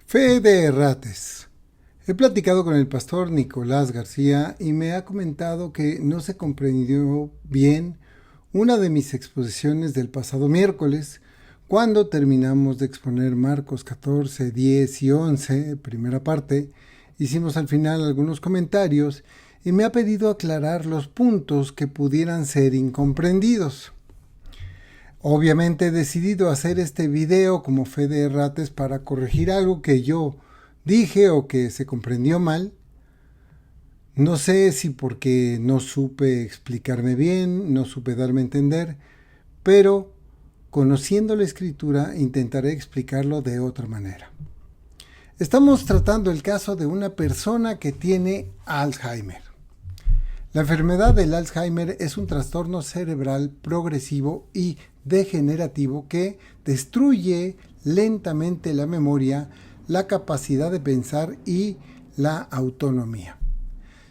Fe de errates. He platicado con el pastor Nicolás García y me ha comentado que no se comprendió bien una de mis exposiciones del pasado miércoles, cuando terminamos de exponer Marcos 14, 10 y 11, primera parte. Hicimos al final algunos comentarios y me ha pedido aclarar los puntos que pudieran ser incomprendidos. Obviamente he decidido hacer este video como fe de errates para corregir algo que yo dije o que se comprendió mal. No sé si porque no supe explicarme bien, no supe darme a entender, pero conociendo la escritura intentaré explicarlo de otra manera. Estamos tratando el caso de una persona que tiene Alzheimer. La enfermedad del Alzheimer es un trastorno cerebral progresivo y degenerativo que destruye lentamente la memoria, la capacidad de pensar y la autonomía.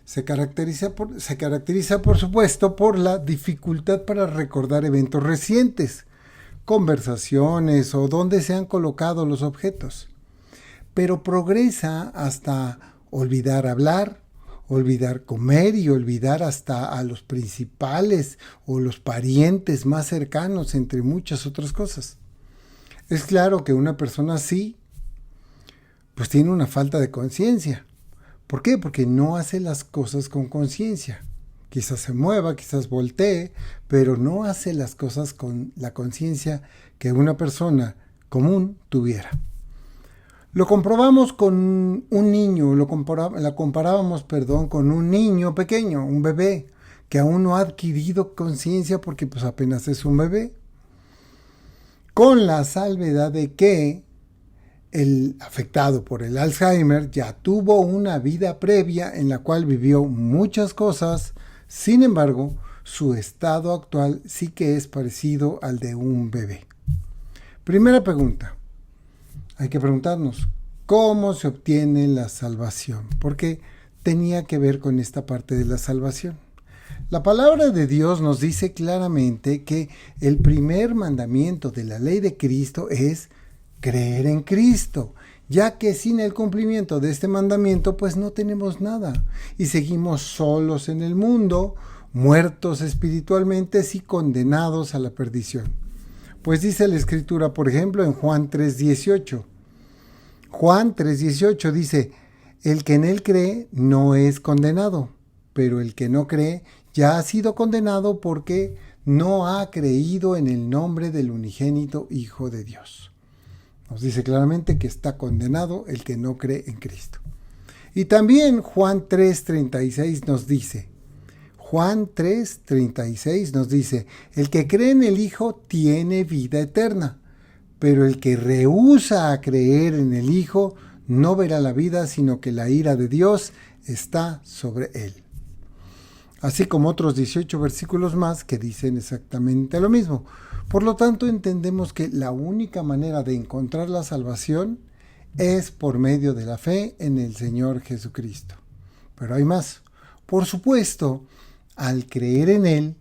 Se caracteriza por supuesto por la dificultad para recordar eventos recientes, conversaciones o dónde se han colocado los objetos, pero progresa hasta olvidar hablar, olvidar comer y olvidar hasta a los principales o los parientes más cercanos, entre muchas otras cosas. Es claro que una persona así pues tiene una falta de conciencia. ¿Por qué? Porque no hace las cosas con conciencia. Quizás se mueva, quizás voltee, pero no hace las cosas con la conciencia que una persona común tuviera. Lo comprobamos con un niño, la comparábamos con un niño pequeño, un bebé, que aún no ha adquirido conciencia porque pues apenas es un bebé. Con la salvedad de que el afectado por el Alzheimer ya tuvo una vida previa en la cual vivió muchas cosas, sin embargo, su estado actual sí que es parecido al de un bebé. Primera pregunta. Hay que preguntarnos, ¿cómo se obtiene la salvación? Porque tenía que ver con esta parte de la salvación. La palabra de Dios nos dice claramente que el primer mandamiento de la ley de Cristo es creer en Cristo, ya que sin el cumplimiento de este mandamiento pues no tenemos nada y seguimos solos en el mundo, muertos espiritualmente y condenados a la perdición. Pues dice la Escritura, por ejemplo, en Juan 3:18. Juan 3:18 dice, el que en él cree no es condenado, pero el que no cree ya ha sido condenado porque no ha creído en el nombre del unigénito Hijo de Dios. Nos dice claramente que está condenado el que no cree en Cristo. Y también Juan 3:36 nos dice, Juan 3:36 nos dice, el que cree en el Hijo tiene vida eterna, pero el que rehúsa a creer en el Hijo no verá la vida, sino que la ira de Dios está sobre él. Así como otros 18 versículos más que dicen exactamente lo mismo. Por lo tanto, entendemos que la única manera de encontrar la salvación es por medio de la fe en el Señor Jesucristo. Pero hay más. Por supuesto, al creer en Él,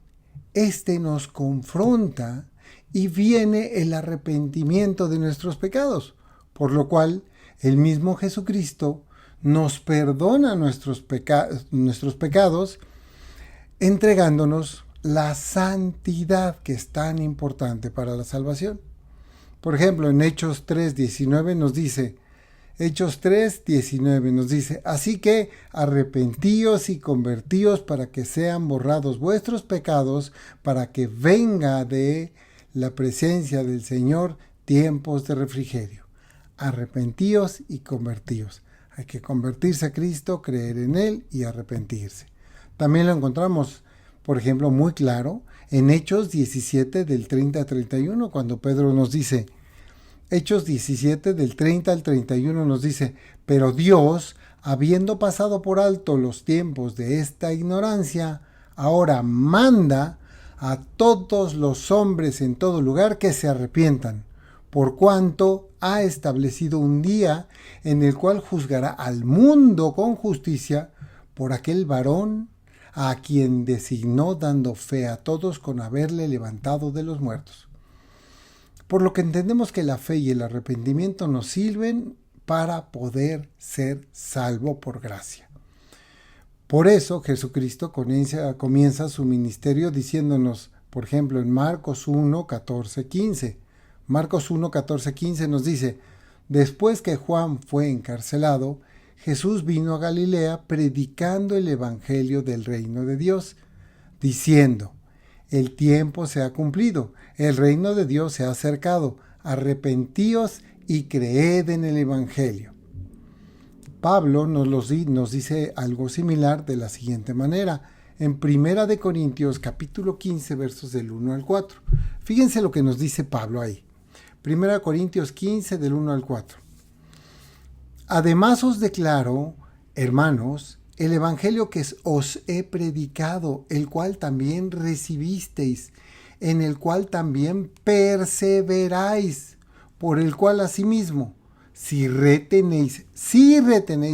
éste nos confronta y viene el arrepentimiento de nuestros pecados, por lo cual el mismo Jesucristo nos perdona nuestros pecados, entregándonos la santidad que es tan importante para la salvación. Por ejemplo, en Hechos 3:19 nos dice, así que arrepentíos y convertíos para que sean borrados vuestros pecados, para que venga de la presencia del Señor tiempos de refrigerio. Arrepentíos y convertíos. Hay que convertirse a Cristo, creer en Él y arrepentirse. También lo encontramos, por ejemplo, muy claro en Hechos 17 del 30 al 31, cuando Pedro nos dice, Hechos 17 del 30 al 31 nos dice, pero Dios, habiendo pasado por alto los tiempos de esta ignorancia, ahora manda a todos los hombres en todo lugar que se arrepientan, por cuanto ha establecido un día en el cual juzgará al mundo con justicia por aquel varón a quien designó, dando fe a todos con haberle levantado de los muertos. Por lo que entendemos que la fe y el arrepentimiento nos sirven para poder ser salvo por gracia. Por eso Jesucristo comienza su ministerio diciéndonos, por ejemplo, en Marcos 1, 14, 15. Marcos 1, 14, 15 nos dice: después que Juan fue encarcelado, Jesús vino a Galilea predicando el evangelio del reino de Dios, diciendo: el tiempo se ha cumplido, el reino de Dios se ha acercado, arrepentíos y creed en el evangelio. Pablo nos dice algo similar de la siguiente manera, en 1 Corintios capítulo 15, versos del 1 al 4. Fíjense lo que nos dice Pablo ahí. 1 Corintios 15, del 1 al 4. Además os declaro, hermanos, el evangelio que os he predicado, el cual también recibisteis, en el cual también perseveráis, por el cual asimismo, si retenéis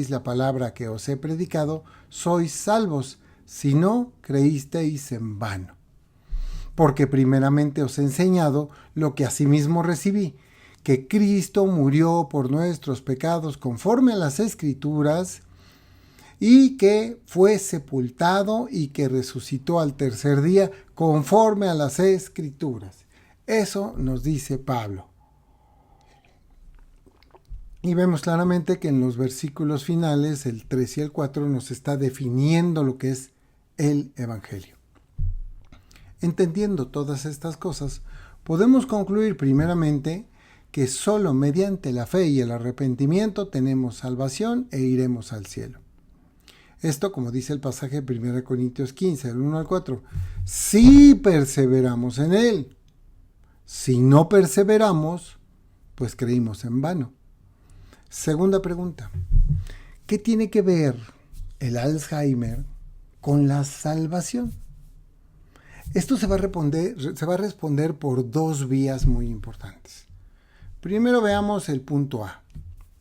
la palabra que os he predicado, sois salvos, si no, creísteis en vano. Porque primeramente os he enseñado lo que asimismo recibí, que Cristo murió por nuestros pecados conforme a las Escrituras, y que fue sepultado y que resucitó al tercer día conforme a las Escrituras. Eso nos dice Pablo. Y vemos claramente que en los versículos finales, el 3 y el 4, nos está definiendo lo que es el Evangelio. Entendiendo todas estas cosas, podemos concluir primeramente que solo mediante la fe y el arrepentimiento tenemos salvación e iremos al cielo. Esto, como dice el pasaje de 1 Corintios 15, del 1 al 4, si perseveramos en él. Si no perseveramos, pues creímos en vano. Segunda pregunta: ¿qué tiene que ver el Alzheimer con la salvación? Esto se va a responder por dos vías muy importantes. Primero veamos el punto A.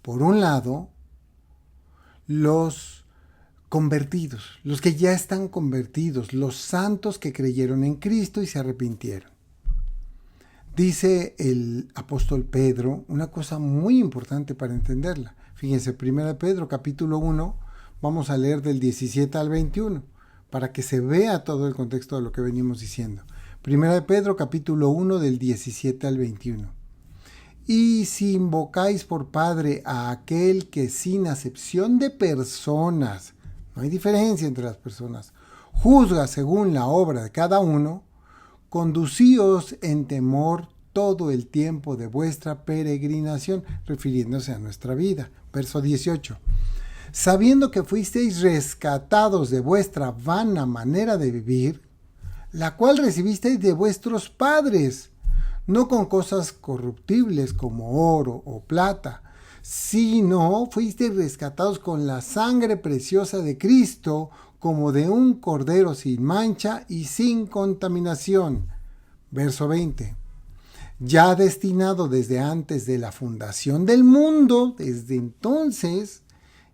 Por un lado, los convertidos, los que ya están convertidos, los santos que creyeron en Cristo y se arrepintieron. Dice el apóstol Pedro una cosa muy importante para entenderla. Fíjense, 1 Pedro capítulo 1, vamos a leer del 17 al 21, para que se vea todo el contexto de lo que venimos diciendo. 1 Pedro capítulo 1, del 17 al 21. Y si invocáis por Padre a aquel que sin acepción de personas, no hay diferencia entre las personas, juzga según la obra de cada uno, conducíos en temor todo el tiempo de vuestra peregrinación, refiriéndose a nuestra vida. Verso 18. Sabiendo que fuisteis rescatados de vuestra vana manera de vivir, la cual recibisteis de vuestros padres, no con cosas corruptibles como oro o plata, sino fuisteis rescatados con la sangre preciosa de Cristo, como de un cordero sin mancha y sin contaminación. Verso 20. Ya destinado desde antes de la fundación del mundo, desde entonces,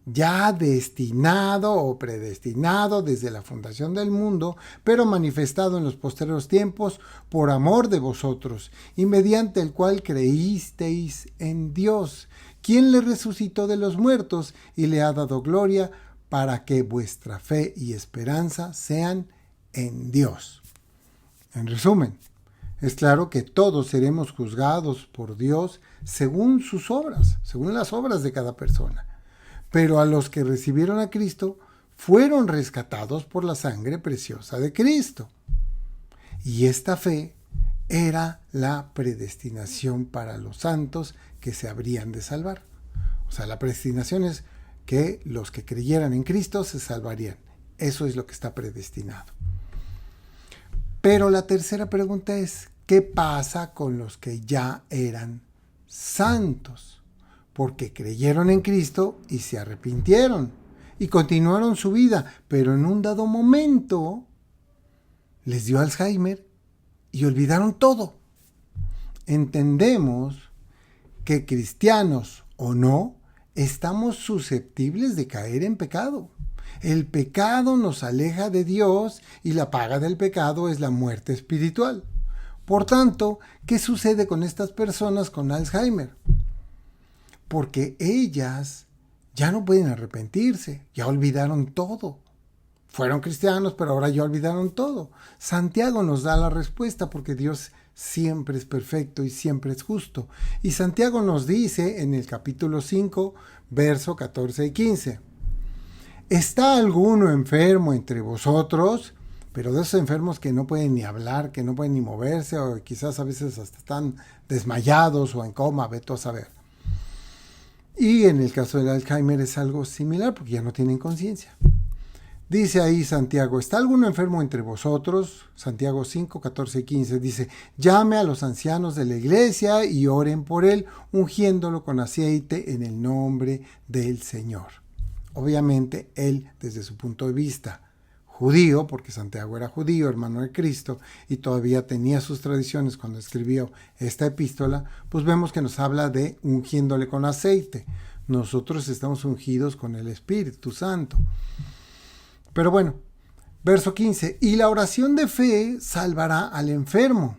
ya destinado o predestinado desde la fundación del mundo, pero manifestado en los posteriores tiempos por amor de vosotros, y mediante el cual creísteis en Dios, quien le resucitó de los muertos y le ha dado gloria, para que vuestra fe y esperanza sean en Dios. En resumen, es claro que todos seremos juzgados por Dios según sus obras, según las obras de cada persona. Pero a los que recibieron a Cristo fueron rescatados por la sangre preciosa de Cristo. Y esta fe era la predestinación para los santos que se habrían de salvar. O sea, la predestinación es que los que creyeran en Cristo se salvarían. Eso es lo que está predestinado. Pero la tercera pregunta es, ¿qué pasa con los que ya eran santos? Porque creyeron en Cristo y se arrepintieron y continuaron su vida, pero en un dado momento les dio Alzheimer y olvidaron todo. Entendemos que cristianos o no, estamos susceptibles de caer en pecado. El pecado nos aleja de Dios y la paga del pecado es la muerte espiritual. Por tanto, ¿qué sucede con estas personas con Alzheimer? porque ellas ya no pueden arrepentirse, ya olvidaron todo. Fueron cristianos, pero ahora ya olvidaron todo. Santiago nos da la respuesta porque Dios siempre es perfecto y siempre es justo. Y Santiago nos dice en el capítulo 5, verso 14 y 15. ¿Está alguno enfermo entre vosotros? Pero de esos enfermos que no pueden ni hablar, que no pueden ni moverse, o quizás a veces hasta están desmayados o en coma, vete a saber. Y en el caso del Alzheimer es algo similar porque ya no tienen conciencia. Dice ahí Santiago, ¿está alguno enfermo entre vosotros? Santiago 5, 14 y 15 dice, llame a los ancianos de la iglesia y oren por él, ungiéndolo con aceite en el nombre del Señor. Obviamente él, desde su punto de vista judío, porque Santiago era judío, hermano de Cristo, y todavía tenía sus tradiciones cuando escribió esta epístola, pues vemos que nos habla de ungiéndole con aceite. Nosotros estamos ungidos con el Espíritu Santo. Pero bueno, verso 15, y la oración de fe salvará al enfermo,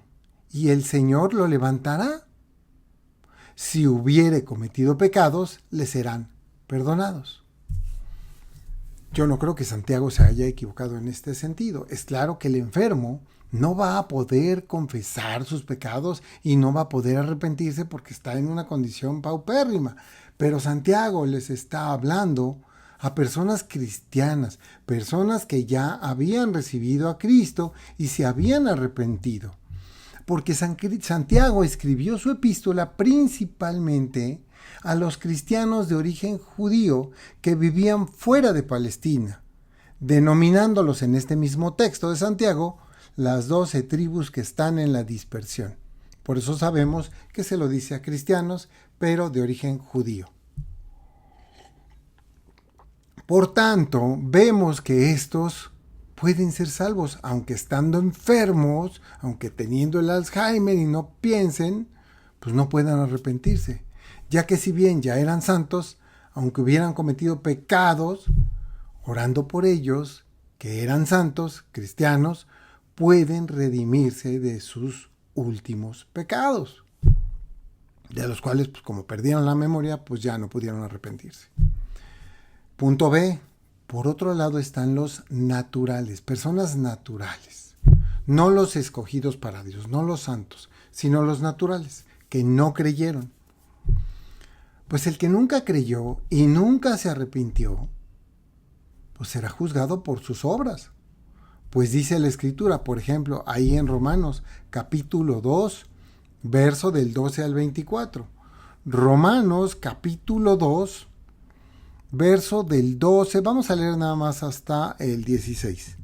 y el Señor lo levantará. Si hubiere cometido pecados, le serán perdonados. Yo no creo que Santiago se haya equivocado en este sentido. Es claro que el enfermo no va a poder confesar sus pecados y no va a poder arrepentirse porque está en una condición paupérrima. Pero Santiago les está hablando a personas cristianas, personas que ya habían recibido a Cristo y se habían arrepentido. Porque Santiago escribió su epístola principalmente a los cristianos de origen judío que vivían fuera de Palestina, denominándolos en este mismo texto de Santiago las 12 tribus que están en la dispersión. Por eso sabemos que se lo dice a cristianos, pero de origen judío. Por tanto, vemos que estos pueden ser salvos, aunque estando enfermos, aunque teniendo el Alzheimer y no piensen, pues no puedan arrepentirse. Ya que si bien ya eran santos, aunque hubieran cometido pecados, orando por ellos, que eran santos, cristianos, pueden redimirse de sus últimos pecados, de los cuales, pues como perdieron la memoria, pues ya no pudieron arrepentirse. Punto B. Por otro lado están los naturales, personas naturales. No los escogidos para Dios, no los santos, sino los naturales, que no creyeron. Pues el que nunca creyó y nunca se arrepintió, pues será juzgado por sus obras. Pues dice la Escritura, por ejemplo, ahí en Romanos, capítulo 2, verso del 12 al 24. Romanos, capítulo 2, verso del 12, vamos a leer nada más hasta el 16,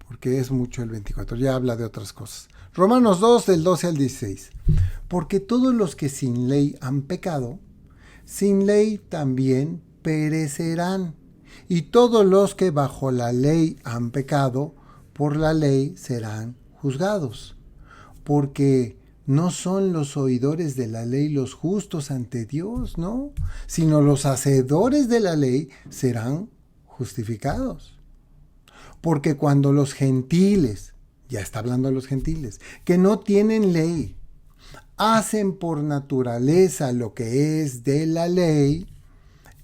porque es mucho el 24, ya habla de otras cosas. Romanos 2, del 12 al 16. Porque todos los que sin ley han pecado, sin ley también perecerán. Y todos los que bajo la ley han pecado, por la ley serán juzgados. Porque no son los oidores de la ley los justos ante Dios, ¿no? Sino los hacedores de la ley serán justificados. Porque cuando los gentiles, ya está hablando de los gentiles, que no tienen ley, hacen por naturaleza lo que es de la ley,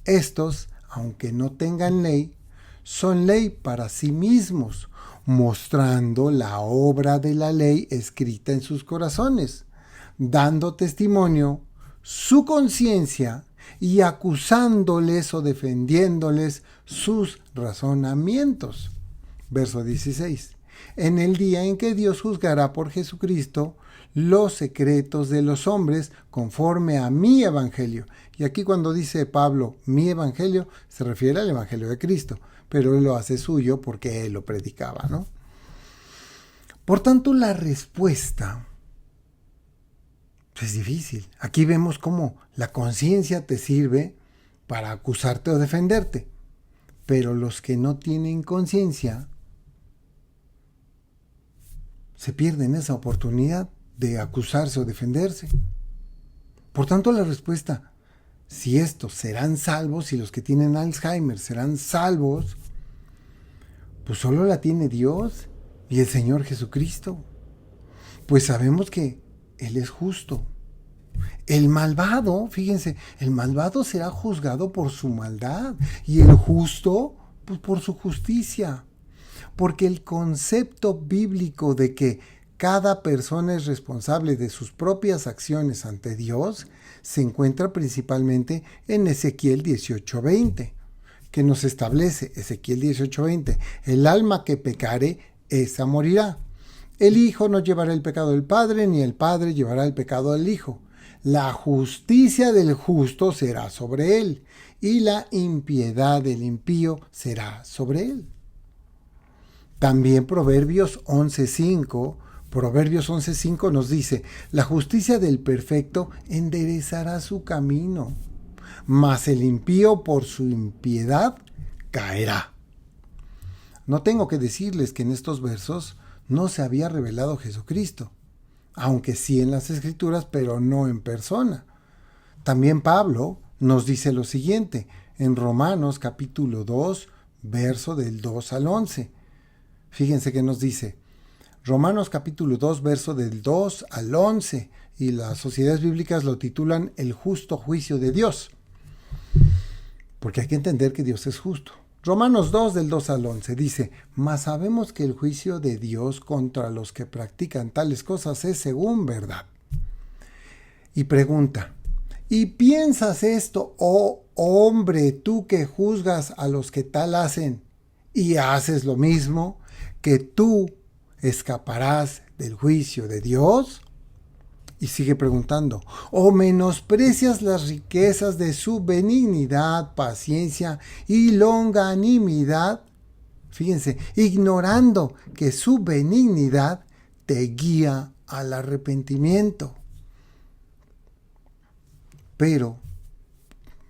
estos, aunque no tengan ley, son ley para sí mismos, mostrando la obra de la ley escrita en sus corazones, dando testimonio su conciencia y acusándoles o defendiéndoles sus razonamientos. Verso 16. En el día en que Dios juzgará por Jesucristo los secretos de los hombres conforme a mi evangelio. Y aquí cuando dice Pablo mi evangelio, se refiere al evangelio de Cristo, pero él lo hace suyo porque él lo predicaba, ¿no? Por tanto, la respuesta es difícil. Aquí vemos cómo la conciencia te sirve para acusarte o defenderte, pero los que no tienen conciencia se pierden esa oportunidad de acusarse o defenderse. Por tanto, la respuesta, si estos serán salvos, si los que tienen Alzheimer serán salvos, pues solo la tiene Dios y el Señor Jesucristo. Pues sabemos que Él es justo El malvado, fíjense, el malvado será juzgado por su maldad y el justo, pues, por su justicia. Porque el concepto bíblico de que cada persona es responsable de sus propias acciones ante Dios se encuentra principalmente en Ezequiel 18:20, que nos establece, Ezequiel 18:20, el alma que pecare, esa morirá. El hijo no llevará el pecado del padre, ni el padre llevará el pecado del hijo. La justicia del justo será sobre él, y la impiedad del impío será sobre él. También Proverbios 11:5 nos dice, la justicia del perfecto enderezará su camino, mas el impío por su impiedad caerá. No tengo que decirles que en estos versos no se había revelado Jesucristo, aunque sí en las Escrituras, pero no en persona. También Pablo nos dice lo siguiente, en Romanos capítulo 2, verso del 2 al 11. Fíjense que nos dice, Romanos capítulo 2, verso del 2 al 11, y las sociedades bíblicas lo titulan el justo juicio de Dios, porque hay que entender que Dios es justo. Romanos 2 del 2 al 11 dice, mas sabemos que el juicio de Dios contra los que practican tales cosas es según verdad. Y pregunta, ¿y piensas esto, oh hombre, tú que juzgas a los que tal hacen y haces lo mismo, que tú escaparás del juicio de Dios? Y sigue preguntando, ¿o menosprecias las riquezas de su benignidad, paciencia y longanimidad? Fíjense, ignorando que su benignidad te guía al arrepentimiento. Pero,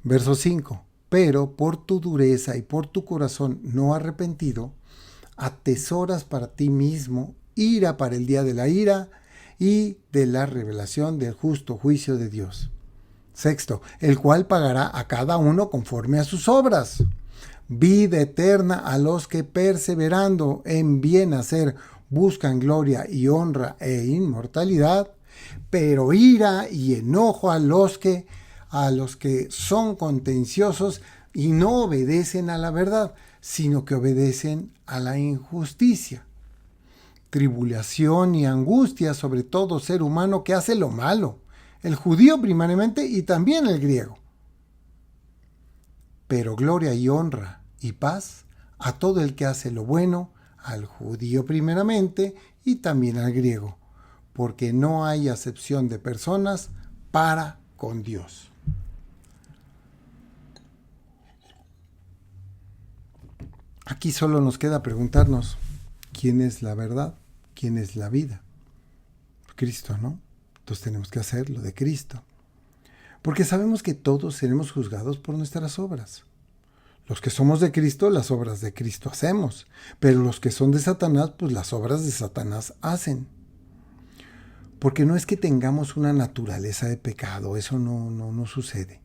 verso 5, pero por tu dureza y por tu corazón no arrepentido, atesoras para ti mismo ira para el día de la ira y de la revelación del justo juicio de Dios. 6, el cual pagará a cada uno conforme a sus obras. Vida eterna a los que perseverando en bien hacer buscan gloria y honra e inmortalidad, pero ira y enojo a los que son contenciosos y no obedecen a la verdad, sino que obedecen a la injusticia. Tribulación y angustia sobre todo ser humano que hace lo malo, el judío primariamente y también el griego. Pero gloria y honra y paz a todo el que hace lo bueno, al judío primeramente y también al griego, porque no hay acepción de personas para con Dios. Aquí solo nos queda preguntarnos, ¿quién es la verdad? ¿Quién es la vida? Cristo, ¿no? Entonces tenemos que hacer lo de Cristo. Porque sabemos que todos seremos juzgados por nuestras obras. Los que somos de Cristo, las obras de Cristo hacemos. Pero los que son de Satanás, pues las obras de Satanás hacen. Porque no es que tengamos una naturaleza de pecado, eso no sucede.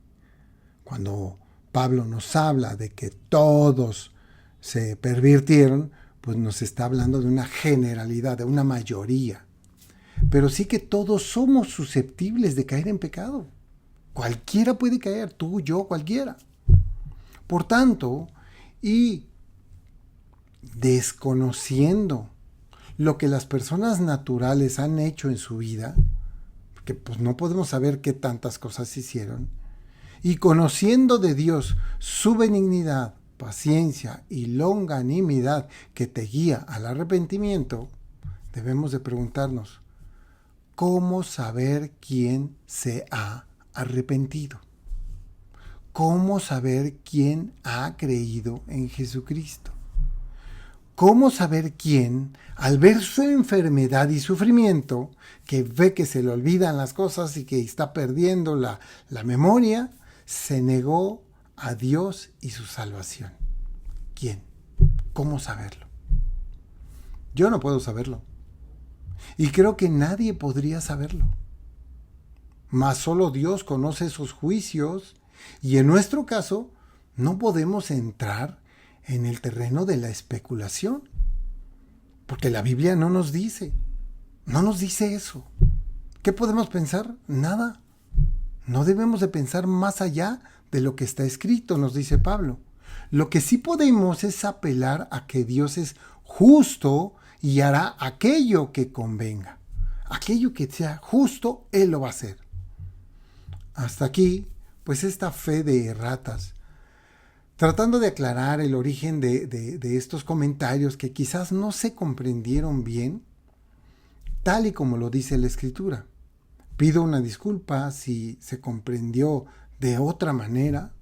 Cuando Pablo nos habla de que todos se pervirtieron, pues nos está hablando de una generalidad, de una mayoría. Pero sí que todos somos susceptibles de caer en pecado. Cualquiera puede caer, tú, yo, cualquiera. Por tanto, y desconociendo lo que las personas naturales han hecho en su vida, porque pues no podemos saber qué tantas cosas hicieron, y conociendo de Dios su benignidad, paciencia y longanimidad que te guía al arrepentimiento, debemos de preguntarnos, ¿cómo saber quién se ha arrepentido? ¿Cómo saber quién ha creído en Jesucristo? ¿Cómo saber quién, al ver su enfermedad y sufrimiento, que ve que se le olvidan las cosas y que está perdiendo la memoria, se negó a Dios y su salvación? ¿Quién? ¿Cómo saberlo? Yo no puedo saberlo. Y creo que nadie podría saberlo. Mas solo Dios conoce sus juicios y en nuestro caso no podemos entrar en el terreno de la especulación. Porque la Biblia no nos dice eso. ¿Qué podemos pensar? Nada. No debemos de pensar más allá de lo que está escrito, nos dice Pablo. Lo que sí podemos es apelar a que Dios es justo y hará aquello que convenga. Aquello que sea justo, Él lo va a hacer. Hasta aquí, pues esta fe de ratas, tratando de aclarar el origen de estos comentarios que quizás no se comprendieron bien, tal y como lo dice la Escritura. Pido una disculpa si se comprendió de otra manera,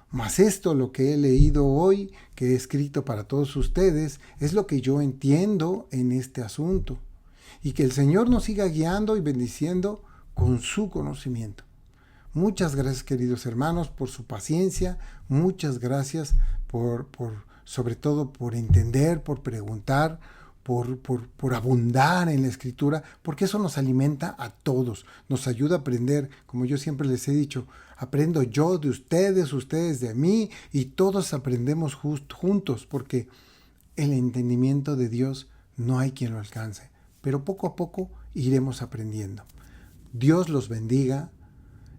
mas esto, lo que he leído hoy, que he escrito para todos ustedes, es lo que yo entiendo en este asunto. Y que el Señor nos siga guiando y bendiciendo con su conocimiento. Muchas gracias, queridos hermanos, por su paciencia. Muchas gracias sobre todo por entender, por preguntar, por abundar en la Escritura, porque eso nos alimenta a todos, nos ayuda a aprender. Como yo siempre les he dicho, aprendo yo de ustedes, ustedes de mí, y todos aprendemos juntos, porque el entendimiento de Dios no hay quien lo alcance, pero poco a poco iremos aprendiendo. Dios los bendiga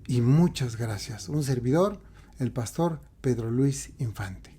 y muchas gracias. Un servidor, el pastor Pedro Luis Infante.